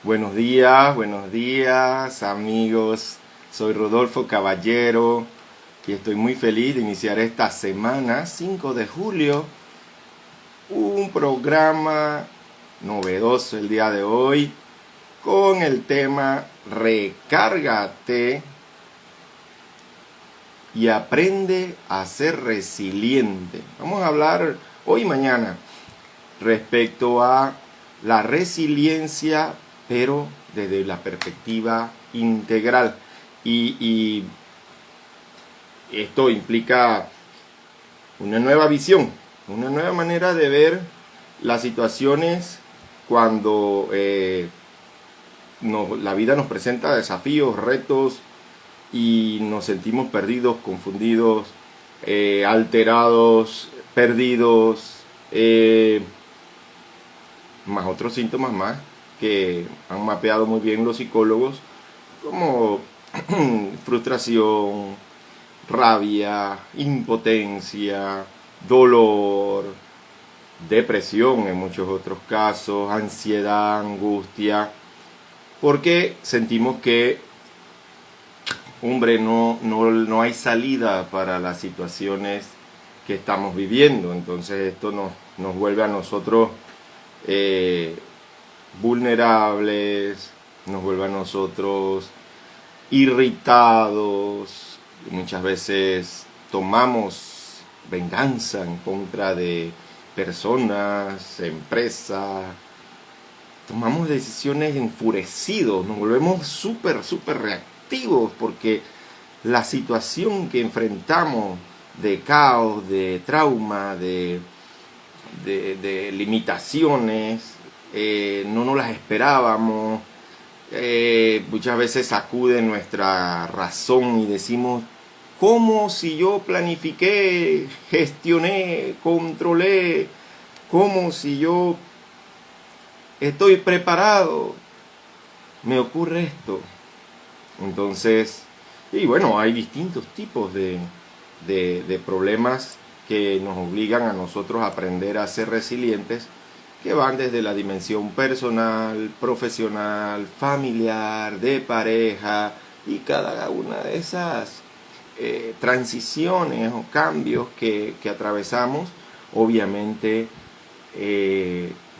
buenos días amigos. Soy Rodolfo Caballero y estoy muy feliz de iniciar esta semana, 5 de julio, un programa novedoso el día de hoy con el tema Recárgate y aprende a ser resiliente. Vamos a hablar hoy y mañana respecto a la resiliencia, pero desde la perspectiva integral. Y esto implica una nueva visión, una nueva manera de ver las situaciones cuando la vida nos presenta desafíos, retos y nos sentimos perdidos, confundidos, alterados, perdidos, más otros síntomas más que han mapeado muy bien los psicólogos, como frustración, rabia, impotencia, dolor, depresión en muchos otros casos, ansiedad, angustia, porque sentimos que, hombre, no hay salida para las situaciones que estamos viviendo. Entonces esto nos vuelve a nosotros vulnerables, nos vuelve a nosotros irritados, y muchas veces tomamos venganza en contra de personas, empresas, tomamos decisiones enfurecidos, nos volvemos súper reactivos porque la situación que enfrentamos de caos, de trauma, de limitaciones, no nos las esperábamos. Muchas veces sacude nuestra razón y decimos, ¿cómo si yo planifiqué, gestioné, controlé? ¿Cómo si yo estoy preparado? Me ocurre esto. Entonces, y bueno, hay distintos tipos de problemas que nos obligan a nosotros a aprender a ser resilientes, que van desde la dimensión personal, profesional, familiar, de pareja, y cada una de esas transiciones o cambios que atravesamos, obviamente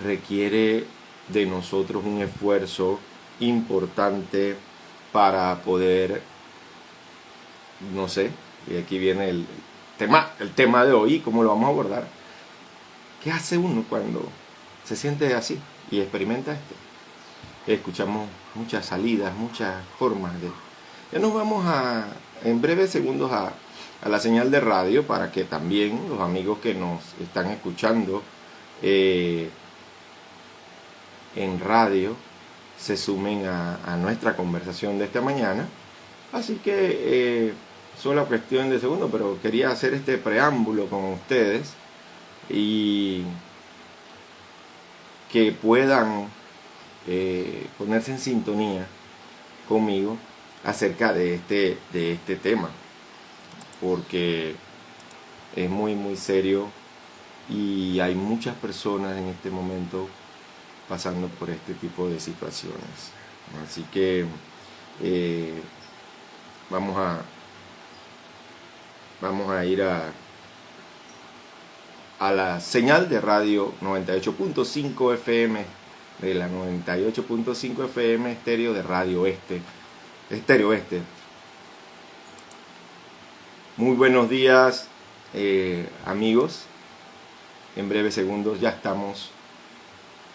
requiere de nosotros un esfuerzo importante para poder, no sé, y aquí viene el tema de hoy, cómo lo vamos a abordar. ¿Qué hace uno cuando se siente así y experimenta esto? Escuchamos muchas salidas, muchas formas de... Ya nos vamos en breves segundos a la señal de radio para que también los amigos que nos están escuchando en radio se sumen a nuestra conversación de esta mañana. Así que solo cuestión de segundos, pero quería hacer este preámbulo con ustedes y que puedan ponerse en sintonía conmigo acerca de este tema, porque es muy serio y hay muchas personas en este momento pasando por este tipo de situaciones. Así que vamos a ir a la señal de radio 98.5 FM, de la 98.5 FM estéreo de Radio Estéreo Este. Muy buenos días, amigos. En breves segundos ya estamos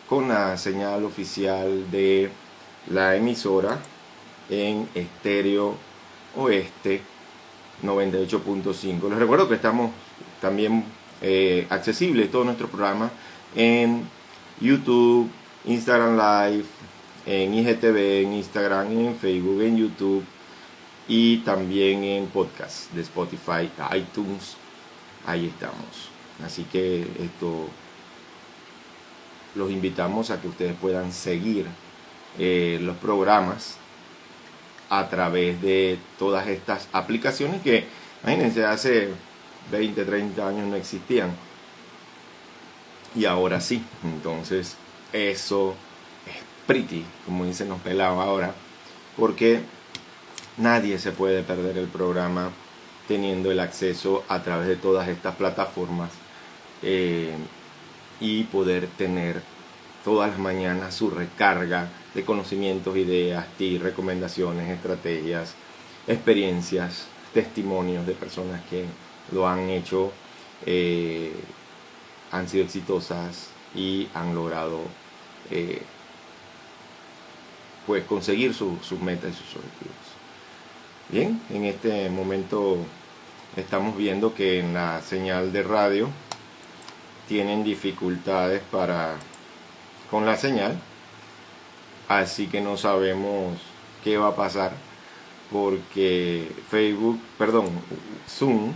con la señal oficial de la emisora en Estéreo Oeste 98.5. Les recuerdo que estamos también accesibles todos nuestros programas en YouTube, Instagram Live, en IGTV, en Instagram, en Facebook, en YouTube y también en podcast de Spotify, iTunes. Ahí estamos. Así que los invitamos a que ustedes puedan seguir los programas a través de todas estas aplicaciones que, imagínense, hace 20, 30 años no existían y ahora sí. Entonces eso es pretty, como dicen los pelados ahora, porque nadie se puede perder el programa teniendo el acceso a través de todas estas plataformas y poder tener todas las mañanas su recarga de conocimientos, ideas, tips, recomendaciones, estrategias, experiencias, testimonios de personas que lo han hecho, han sido exitosas y han logrado pues conseguir sus metas y sus objetivos. Bien, en este momento estamos viendo que en la señal de radio tienen dificultades con la señal, así que no sabemos qué va a pasar porque Zoom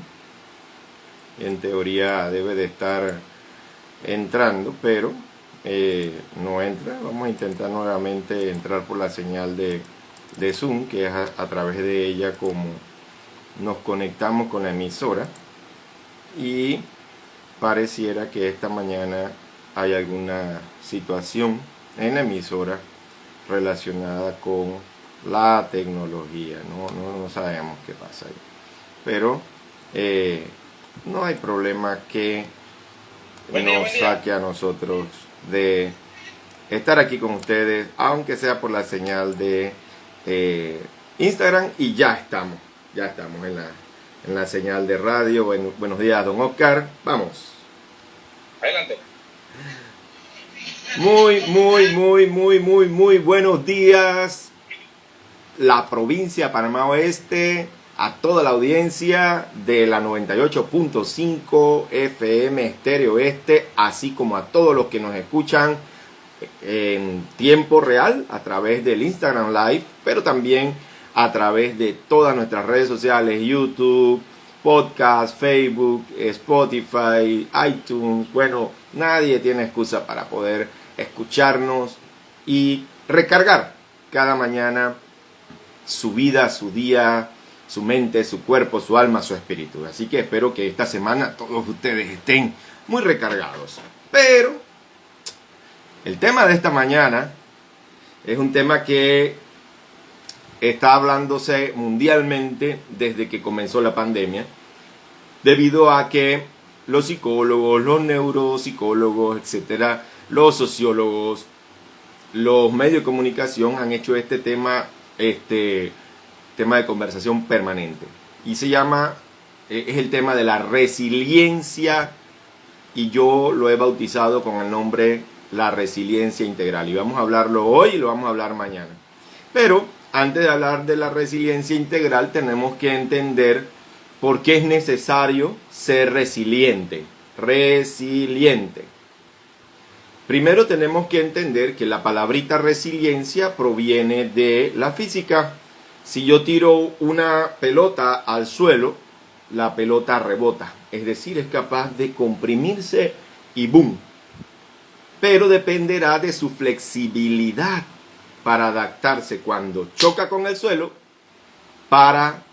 en teoría debe de estar entrando, pero no entra. Vamos a intentar nuevamente entrar por la señal de Zoom, que es a través de ella como nos conectamos con la emisora, y pareciera que esta mañana hay alguna situación en la emisora relacionada con la tecnología. No sabemos qué pasa ahí, pero no hay problema que nos saque a nosotros de estar aquí con ustedes, aunque sea por la señal de Instagram, y ya estamos en la señal de radio. Buenos días, don Oscar. Vamos. Adelante. Muy buenos días, la provincia de Panamá Oeste, a toda la audiencia de la 98.5 FM Estéreo Este, así como a todos los que nos escuchan en tiempo real a través del Instagram Live, pero también a través de todas nuestras redes sociales, YouTube, podcast, Facebook, Spotify, iTunes. Bueno, nadie tiene excusa para poder escucharnos y recargar cada mañana su vida, su día, su mente, su cuerpo, su alma, su espíritu. Así que espero que esta semana todos ustedes estén muy recargados. Pero el tema de esta mañana es un tema que está hablándose mundialmente desde que comenzó la pandemia, debido a que los psicólogos, los neuropsicólogos, etcétera, los sociólogos, los medios de comunicación han hecho este tema de conversación permanente, y se llama, es el tema de la resiliencia, y yo lo he bautizado con el nombre la resiliencia integral, y vamos a hablarlo hoy y lo vamos a hablar mañana. Pero antes de hablar de la resiliencia integral, tenemos que entender por qué es necesario ser resiliente. Primero tenemos que entender que la palabrita resiliencia proviene de la física. Si yo tiro una pelota al suelo, la pelota rebota, es decir, es capaz de comprimirse y ¡boom! Pero dependerá de su flexibilidad para adaptarse cuando choca con el suelo para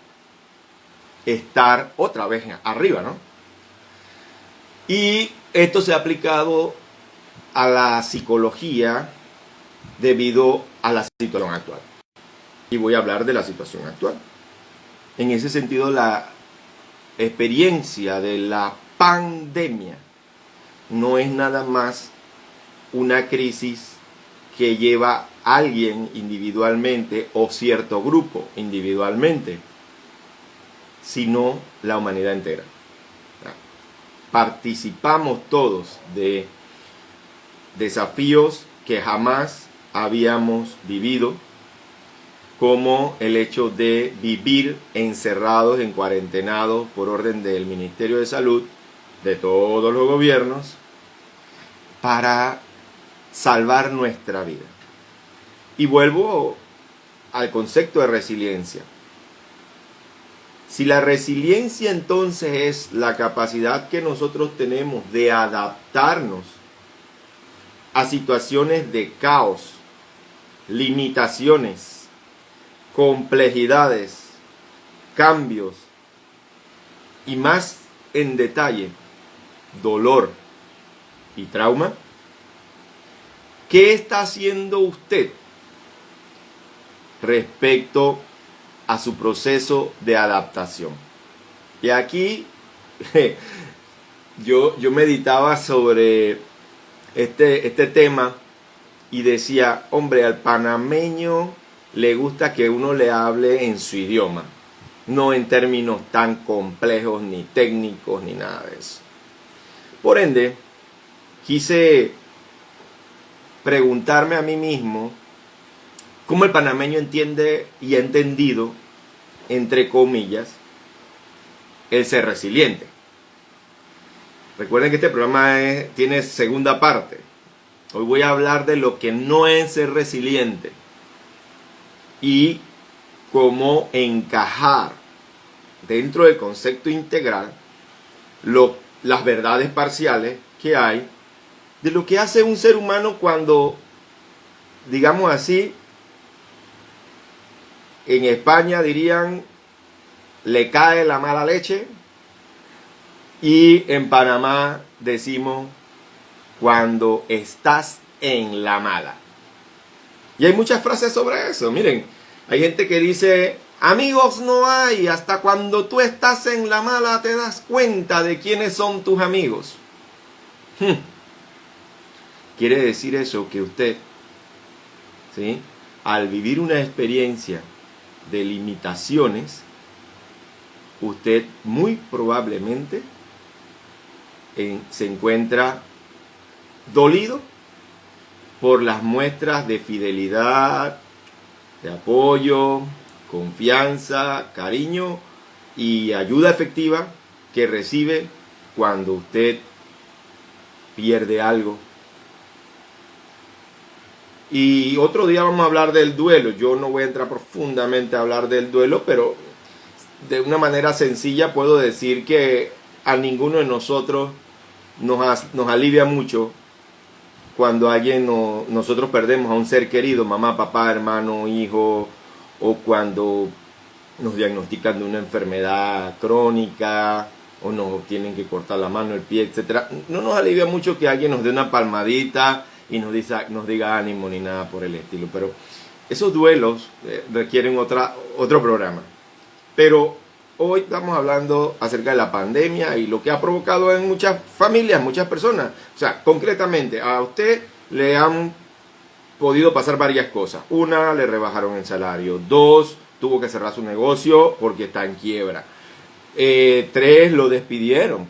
estar otra vez arriba, ¿no? Y esto se ha aplicado a la psicología debido a la situación actual. Y voy a hablar de la situación actual. En ese sentido, la experiencia de la pandemia no es nada más una crisis que lleva a alguien individualmente o cierto grupo individualmente, sino la humanidad entera. Participamos todos de desafíos que jamás habíamos vivido, como el hecho de vivir encerrados, en cuarentenados por orden del Ministerio de Salud, de todos los gobiernos, para salvar nuestra vida. Y vuelvo al concepto de resiliencia. Si la resiliencia entonces es la capacidad que nosotros tenemos de adaptarnos a situaciones de caos, limitaciones, complejidades, cambios y más en detalle, dolor y trauma, ¿Qué está haciendo usted respecto a su proceso de adaptación? Y aquí yo meditaba sobre este tema y decía, hombre, al panameño le gusta que uno le hable en su idioma, no en términos tan complejos, ni técnicos, ni nada de eso. Por ende, quise preguntarme a mí mismo cómo el panameño entiende y ha entendido, entre comillas, el ser resiliente. Recuerden que este programa tiene segunda parte. Hoy voy a hablar de lo que no es ser resiliente y cómo encajar dentro del concepto integral las verdades parciales que hay de lo que hace un ser humano cuando, digamos así, en España dirían, le cae la mala leche, y en Panamá decimos, cuando estás en la mala. Y hay muchas frases sobre eso. Miren, hay gente que dice, amigos no hay, hasta cuando tú estás en la mala te das cuenta de quiénes son tus amigos. Quiere decir eso que usted, ¿sí?, al vivir una experiencia de limitaciones, usted muy probablemente se encuentra dolido por las muestras de fidelidad, de apoyo, confianza, cariño y ayuda efectiva que recibe cuando usted pierde algo. Y otro día vamos a hablar del duelo. Yo no voy a entrar profundamente a hablar del duelo, pero de una manera sencilla puedo decir que a ninguno de nosotros nos alivia mucho cuando nosotros perdemos a un ser querido, mamá, papá, hermano, hijo, o cuando nos diagnostican de una enfermedad crónica, o nos tienen que cortar la mano, el pie, etc. No nos alivia mucho que alguien nos dé una palmadita y nos diga ánimo ni nada por el estilo, pero esos duelos requieren otro programa. Pero hoy estamos hablando acerca de la pandemia y lo que ha provocado en muchas familias, muchas personas. O sea, concretamente, a usted le han podido pasar varias cosas. Una, le rebajaron el salario. Dos, tuvo que cerrar su negocio porque está en quiebra. Tres, lo despidieron.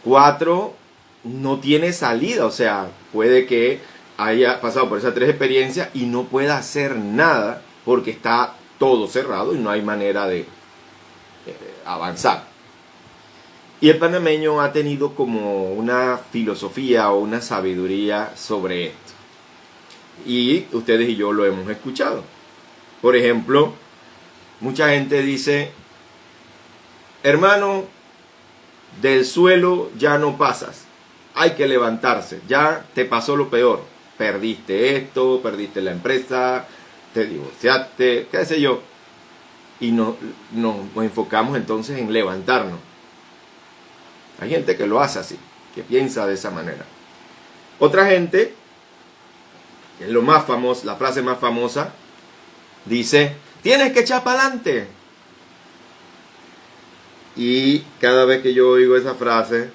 Cuatro, no tiene salida. O sea, puede que haya pasado por esas tres experiencias y no pueda hacer nada porque está todo cerrado y no hay manera de avanzar. Y el panameño ha tenido como una filosofía o una sabiduría sobre esto. Y ustedes y yo lo hemos escuchado. Por ejemplo, mucha gente dice, hermano, del suelo ya no pasas. Hay que levantarse. Ya te pasó lo peor. Perdiste esto, perdiste la empresa, te divorciaste, qué sé yo, y nos enfocamos entonces en levantarnos. Hay gente que lo hace así, que piensa de esa manera. Otra gente, que es lo más famoso, la frase más famosa, dice, tienes que echar para adelante. Y cada vez que yo oigo esa frase,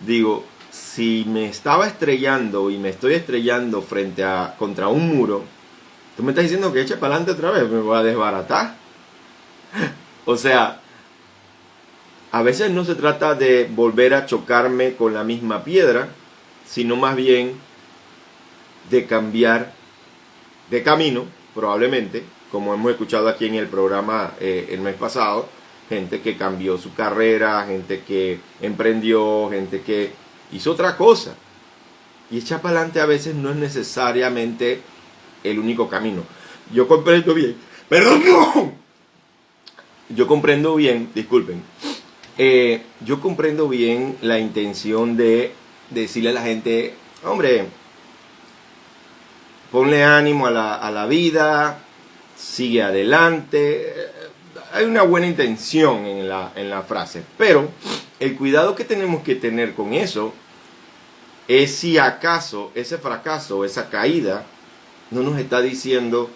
digo, si me estaba estrellando y me estoy estrellando contra un muro, ¿tú me estás diciendo que eche para adelante otra vez? ¿Me voy a desbaratar? O sea, a veces no se trata de volver a chocarme con la misma piedra, sino más bien de cambiar de camino, probablemente, como hemos escuchado aquí en el programa el mes pasado, gente que cambió su carrera, gente que emprendió, gente que hizo otra cosa. Y echar para adelante a veces no es necesariamente el único camino. Yo comprendo bien, perdón, yo comprendo bien, disculpen, yo comprendo bien la intención de decirle a la gente, hombre, ponle ánimo a la vida, sigue adelante. Hay una buena intención en la frase, pero el cuidado que tenemos que tener con eso es si acaso ese fracaso, esa caída, no nos está diciendo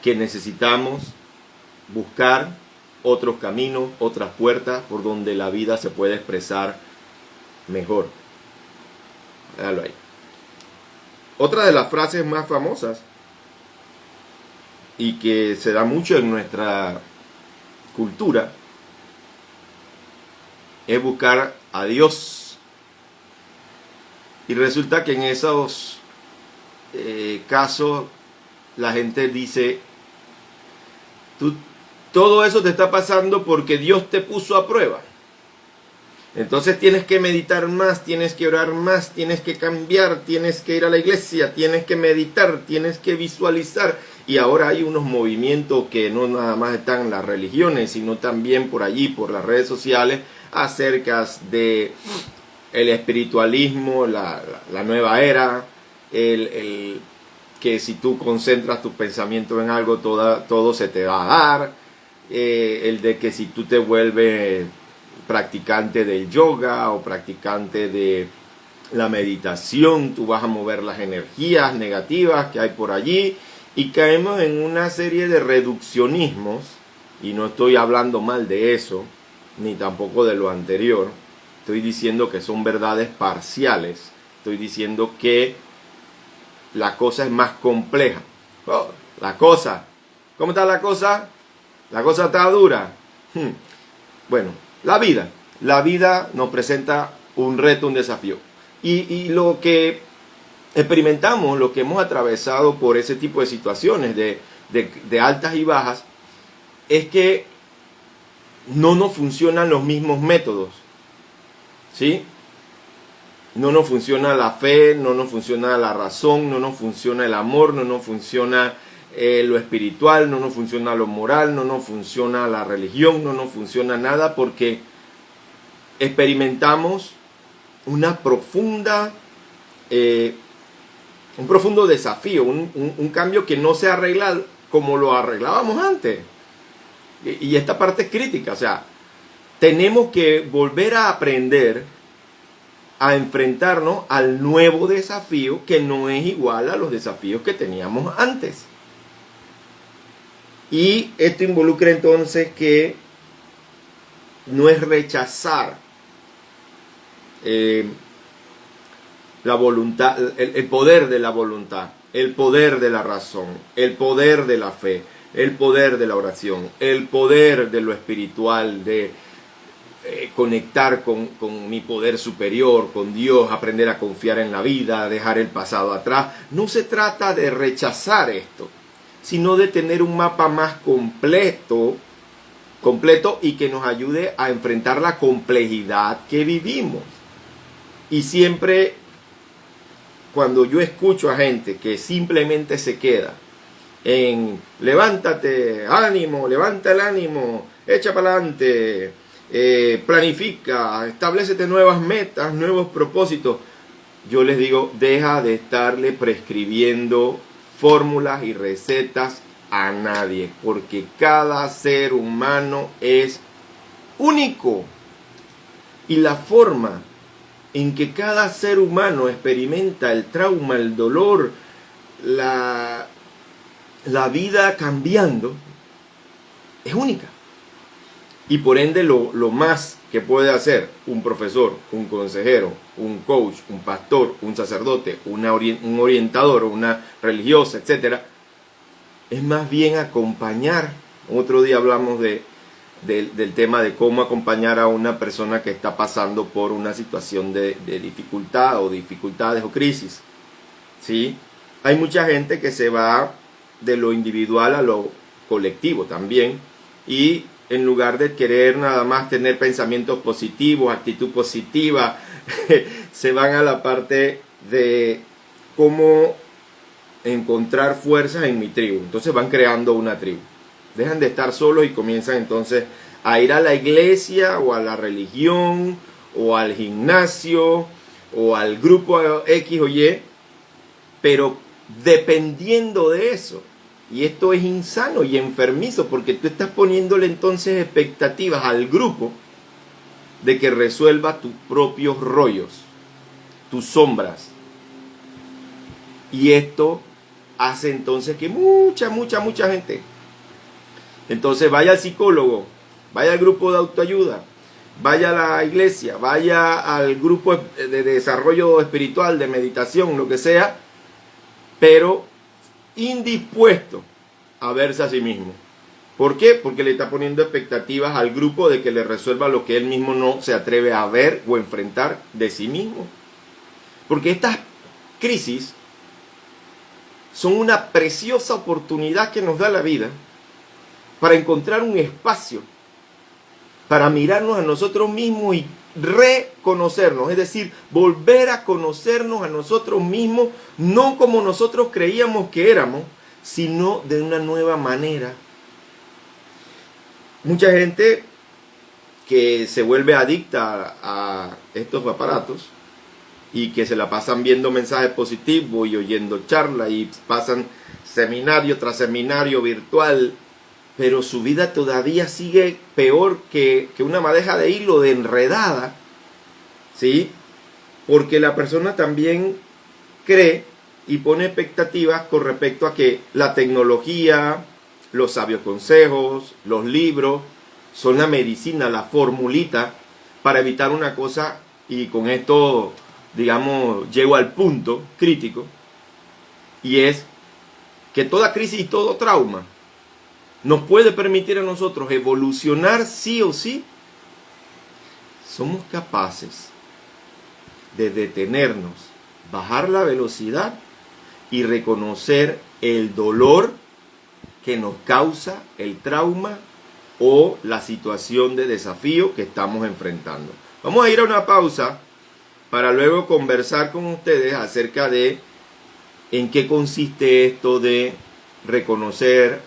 que necesitamos buscar otros caminos, otras puertas por donde la vida se puede expresar mejor. Déjalo ahí. Otra de las frases más famosas y que se da mucho en nuestra cultura es buscar a Dios. Y resulta que en esos casos la gente dice, todo eso te está pasando porque Dios te puso a prueba. Entonces tienes que meditar más, tienes que orar más, tienes que cambiar, tienes que ir a la iglesia, tienes que meditar, tienes que visualizar. Y ahora hay unos movimientos que no nada más están en las religiones, sino también por allí, por las redes sociales, acerca de el espiritualismo, la nueva era, el que si tú concentras tus pensamientos en algo, todo se te va a dar, el de que si tú te vuelves practicante del yoga o practicante de la meditación, tú vas a mover las energías negativas que hay por allí, y caemos en una serie de reduccionismos, y no estoy hablando mal de eso, ni tampoco de lo anterior. Estoy diciendo que son verdades parciales. Estoy diciendo que la cosa es más compleja. Oh, ¿cómo está la cosa? La cosa está dura. Bueno, la vida nos presenta un reto, un desafío. Y lo que experimentamos, lo que hemos atravesado por ese tipo de situaciones de altas y bajas, es que no nos funcionan los mismos métodos, ¿sí? No nos funciona la fe, no nos funciona la razón, no nos funciona el amor, no nos funciona lo espiritual, no nos funciona lo moral, no nos funciona la religión, no nos funciona nada, porque experimentamos un profundo desafío, un cambio que no se arregla como lo arreglábamos antes. Y esta parte es crítica, o sea, tenemos que volver a aprender a enfrentarnos al nuevo desafío, que no es igual a los desafíos que teníamos antes. Y esto involucra entonces que no es rechazar la voluntad, el poder de la voluntad, el poder de la razón, el poder de la fe, el poder de la oración, el poder de lo espiritual, de conectar con mi poder superior, con Dios, aprender a confiar en la vida, dejar el pasado atrás. No se trata de rechazar esto, sino de tener un mapa más completo y que nos ayude a enfrentar la complejidad que vivimos. Y siempre, cuando yo escucho a gente que simplemente se queda en levántate, ánimo, levanta el ánimo, echa para adelante, planifica, establécete nuevas metas, nuevos propósitos, yo les digo, deja de estarle prescribiendo fórmulas y recetas a nadie, porque cada ser humano es único, y la forma en que cada ser humano experimenta el trauma, el dolor, la vida cambiando, es única. Y por ende lo más que puede hacer un profesor, un consejero, un coach, un pastor, un sacerdote, un orientador, una religiosa, etc., es más bien acompañar. Otro día hablamos del tema de cómo acompañar a una persona que está pasando por una situación de dificultad o dificultades o crisis, ¿sí? Hay mucha gente que se va de lo individual a lo colectivo también, y en lugar de querer nada más tener pensamientos positivos, actitud positiva, se van a la parte de cómo encontrar fuerzas en mi tribu. Entonces van creando una tribu. Dejan de estar solos y comienzan entonces a ir a la iglesia o a la religión o al gimnasio o al grupo X o Y, pero dependiendo de eso. Y esto es insano y enfermizo, porque tú estás poniéndole entonces expectativas al grupo de que resuelva tus propios rollos. tus sombras. Y esto hace entonces que mucha gente entonces vaya al psicólogo, vaya al grupo de autoayuda, vaya a la iglesia, vaya al grupo de desarrollo espiritual, de meditación, lo que sea, pero indispuesto a verse a sí mismo. ¿Por qué? Porque le está poniendo expectativas al grupo de que le resuelva lo que él mismo no se atreve a ver o enfrentar de sí mismo. Porque estas crisis son una preciosa oportunidad que nos da la vida para encontrar un espacio, para mirarnos a nosotros mismos y reconocernos, es decir, volver a conocernos a nosotros mismos, no como nosotros creíamos que éramos, sino de una nueva manera. Mucha gente que se vuelve adicta a estos aparatos y que se la pasan viendo mensajes positivos y oyendo charlas y pasan seminario tras seminario virtual, pero su vida todavía sigue peor que una madeja de hilo, de enredada, ¿sí? Porque la persona también cree y pone expectativas con respecto a que la tecnología, los sabios consejos, los libros, son la medicina, la formulita para evitar una cosa, y con esto, digamos, llego al punto crítico, y es que toda crisis y todo trauma nos puede permitir a nosotros evolucionar sí o sí. Somos capaces de detenernos, bajar la velocidad y reconocer el dolor que nos causa el trauma o la situación de desafío que estamos enfrentando. Vamos a ir a una pausa para luego conversar con ustedes acerca de en qué consiste esto de reconocer,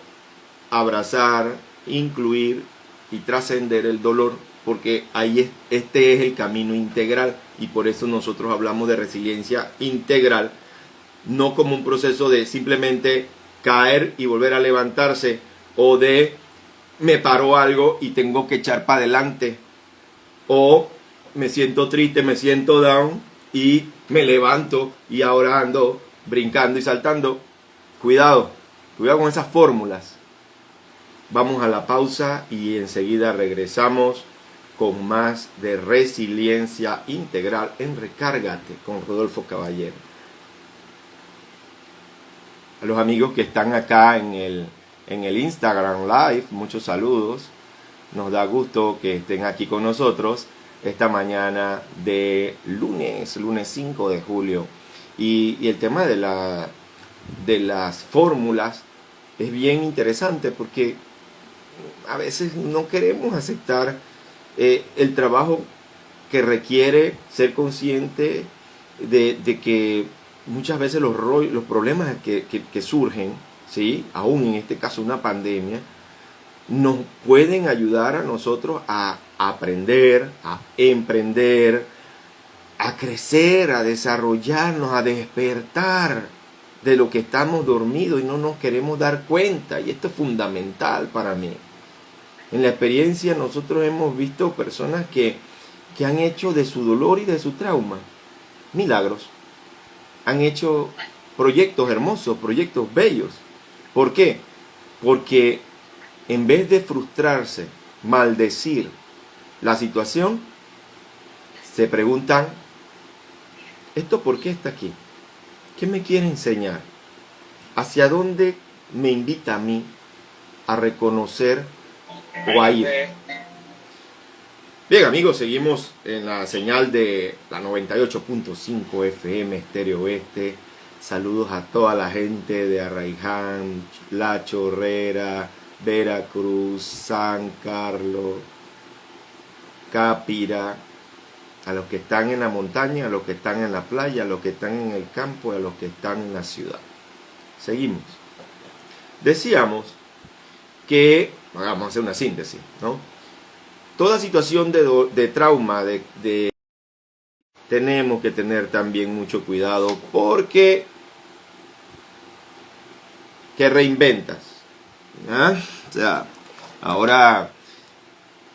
abrazar, incluir y trascender el dolor, porque ahí este es el camino integral, y por eso nosotros hablamos de resiliencia integral, no como un proceso de simplemente caer y volver a levantarse, o de me paró algo y tengo que echar para adelante, o me siento triste, me siento down y me levanto y ahora ando brincando y saltando. Cuidado con esas fórmulas. Vamos a la pausa y enseguida regresamos con más de resiliencia integral en Recárgate con Rodolfo Caballero. A los amigos que están acá en el Instagram Live, muchos saludos. Nos da gusto que estén aquí con nosotros esta mañana de lunes 5 de julio. Y el tema de las fórmulas es bien interesante, porque a veces no queremos aceptar el trabajo que requiere ser consciente de que muchas veces los problemas que surgen, ¿sí? Aún en este caso una pandemia, nos pueden ayudar a nosotros a aprender, a emprender, a crecer, a desarrollarnos, a despertar de lo que estamos dormidos y no nos queremos dar cuenta. Y esto es fundamental para mí. En la experiencia nosotros hemos visto personas que han hecho de su dolor y de su trauma milagros. Han hecho proyectos hermosos, proyectos bellos. ¿Por qué? Porque en vez de frustrarse, maldecir la situación, se preguntan, ¿esto por qué está aquí? ¿Qué me quiere enseñar? ¿Hacia dónde me invita a mí a reconocer o a ir? Bien, amigos, seguimos en la señal de la 98.5 FM Estéreo Oeste. Saludos a toda la gente de Arraiján, La Chorrera, Veracruz, San Carlos, Capira, a los que están en la montaña, a los que están en la playa, a los que están en el campo y a los que están en la ciudad. Seguimos. Decíamos que, vamos a hacer una síntesis, ¿no? Toda situación de trauma, tenemos que tener también mucho cuidado, porque ¿qué reinventas? ¿Ah? O sea, ahora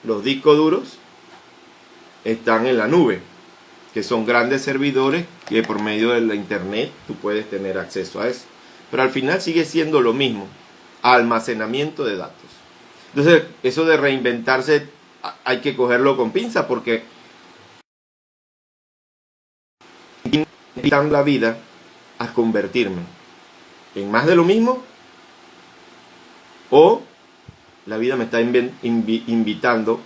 los discos duros están en la nube, que son grandes servidores que por medio de la internet tú puedes tener acceso a eso. Pero al final sigue siendo lo mismo, almacenamiento de datos. Entonces, eso de reinventarse hay que cogerlo con pinza porque invitan la vida a convertirme en más de lo mismo, o la vida me está invitando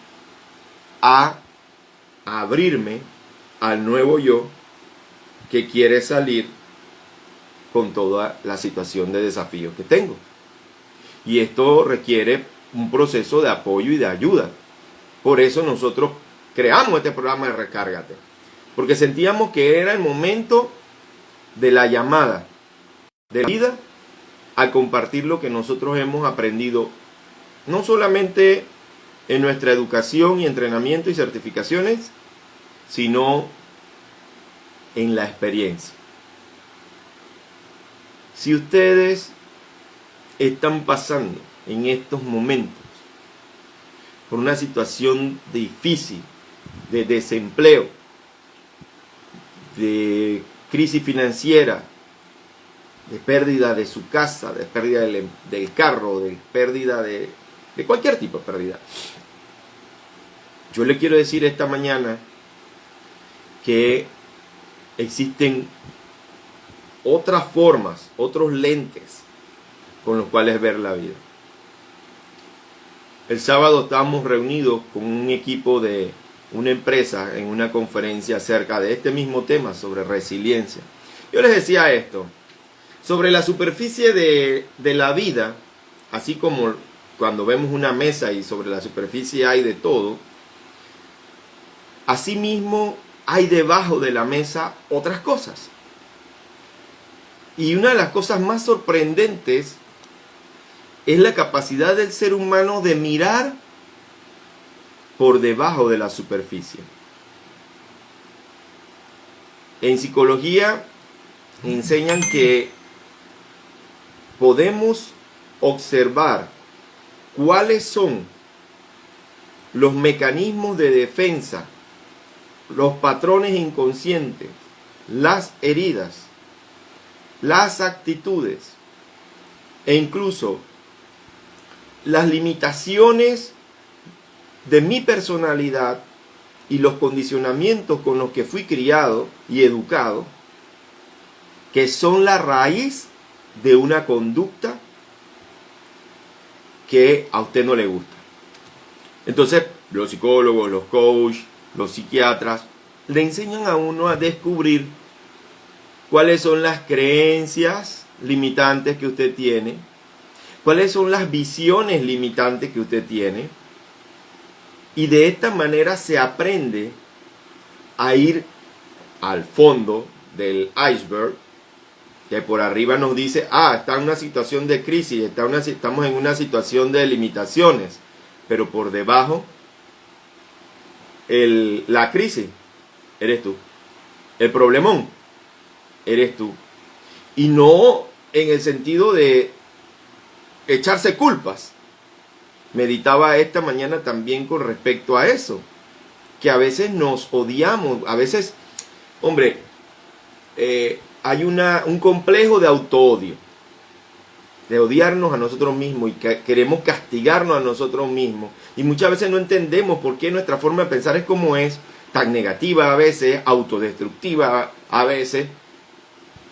a abrirme al nuevo yo que quiere salir con toda la situación de desafío que tengo. Y esto requiere un proceso de apoyo y de ayuda. Por eso nosotros creamos este programa de Recárgate, porque sentíamos que era el momento de la llamada de la vida a compartir lo que nosotros hemos aprendido, no solamente en nuestra educación y entrenamiento y certificaciones, sino en la experiencia. Si ustedes están pasando en estos momentos por una situación difícil de desempleo, de crisis financiera, de pérdida de su casa, de pérdida del carro, de pérdida de cualquier tipo de pérdida, yo le quiero decir esta mañana que existen otras formas, otros lentes con los cuales ver la vida. El sábado estábamos reunidos con un equipo de una empresa en una conferencia acerca de este mismo tema sobre resiliencia. Yo les decía esto, sobre la superficie de la vida, así como cuando vemos una mesa y sobre la superficie hay de todo, asimismo hay debajo de la mesa otras cosas. Y una de las cosas más sorprendentes es la capacidad del ser humano de mirar por debajo de la superficie. En psicología enseñan que podemos observar cuáles son los mecanismos de defensa, los patrones inconscientes, las heridas, las actitudes e incluso las limitaciones de mi personalidad y los condicionamientos con los que fui criado y educado, que son la raíz de una conducta que a usted no le gusta. Entonces, los psicólogos, los coaches, los psiquiatras le enseñan a uno a descubrir cuáles son las creencias limitantes que usted tiene, cuáles son las visiones limitantes que usted tiene, y de esta manera se aprende a ir al fondo del iceberg, que por arriba nos dice, está en una situación de crisis, estamos en una situación de limitaciones, pero por debajo, la crisis eres tú, el problemón eres tú, y no en el sentido de echarse culpas. Meditaba esta mañana también con respecto a eso, que a veces nos odiamos, a veces, hombre, hay un complejo de autoodio, de odiarnos a nosotros mismos y que queremos castigarnos a nosotros mismos, y muchas veces no entendemos por qué nuestra forma de pensar es como es, tan negativa a veces, autodestructiva a veces,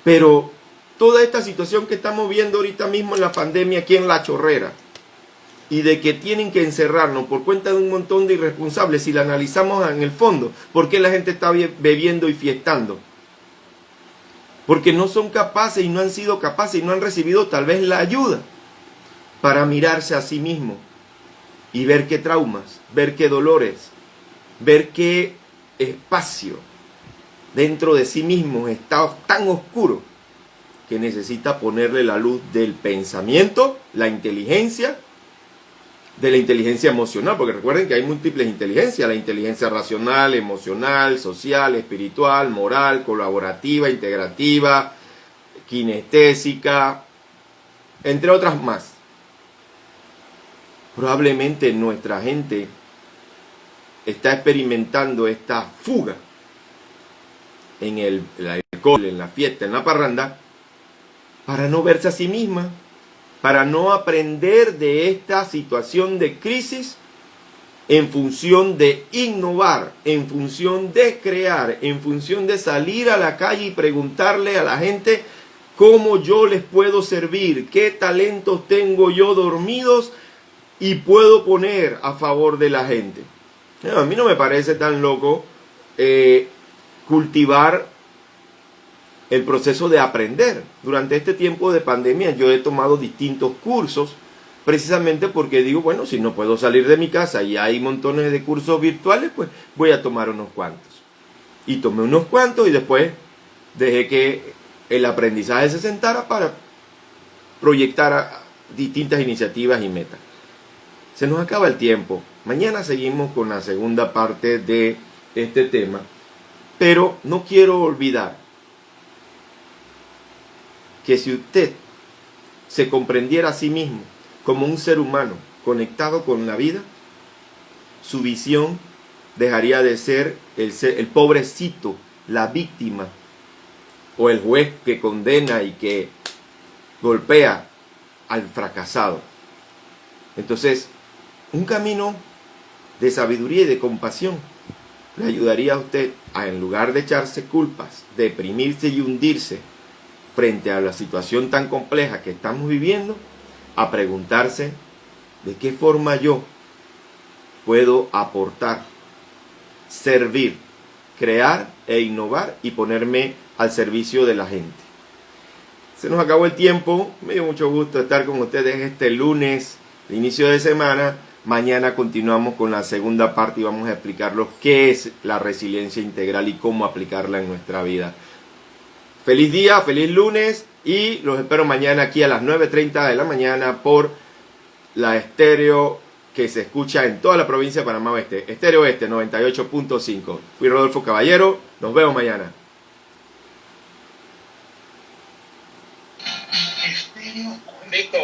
pero toda esta situación que estamos viendo ahorita mismo en la pandemia aquí en La Chorrera, y de que tienen que encerrarnos por cuenta de un montón de irresponsables, si la analizamos en el fondo, ¿por qué la gente está bebiendo y fiestando? Porque no son capaces y no han sido capaces y no han recibido tal vez la ayuda para mirarse a sí mismos y ver qué traumas, ver qué dolores, ver qué espacio dentro de sí mismos está tan oscuro que necesita ponerle la luz del pensamiento, la inteligencia, de la inteligencia emocional, porque recuerden que hay múltiples inteligencias, la inteligencia racional, emocional, social, espiritual, moral, colaborativa, integrativa, kinestésica, entre otras más. Probablemente nuestra gente está experimentando esta fuga en la alcohol, en la fiesta, en la parranda, para no verse a sí misma, para no aprender de esta situación de crisis en función de innovar, en función de crear, en función de salir a la calle y preguntarle a la gente cómo yo les puedo servir, qué talentos tengo yo dormidos y puedo poner a favor de la gente. A mí no me parece tan loco cultivar el proceso de aprender. Durante este tiempo de pandemia yo he tomado distintos cursos, precisamente porque digo, bueno, si no puedo salir de mi casa y hay montones de cursos virtuales, pues voy a tomar unos cuantos. Y tomé unos cuantos y después dejé que el aprendizaje se sentara para proyectar distintas iniciativas y metas. Se nos acaba el tiempo. Mañana seguimos con la segunda parte de este tema, pero no quiero olvidar que si usted se comprendiera a sí mismo como un ser humano conectado con la vida, su visión dejaría de ser el pobrecito, la víctima, o el juez que condena y que golpea al fracasado. Entonces, un camino de sabiduría y de compasión le ayudaría a usted a, en lugar de echarse culpas, deprimirse y hundirse frente a la situación tan compleja que estamos viviendo, a preguntarse de qué forma yo puedo aportar, servir, crear e innovar y ponerme al servicio de la gente. Se nos acabó el tiempo, me dio mucho gusto estar con ustedes este lunes, de inicio de semana. Mañana continuamos con la segunda parte y vamos a explicarles qué es la resiliencia integral y cómo aplicarla en nuestra vida. Feliz día, feliz lunes y los espero mañana aquí a las 9:30 de la mañana por la estéreo que se escucha en toda la provincia de Panamá Oeste. Estéreo Este 98.5. Fui Rodolfo Caballero, nos vemos mañana. Listo.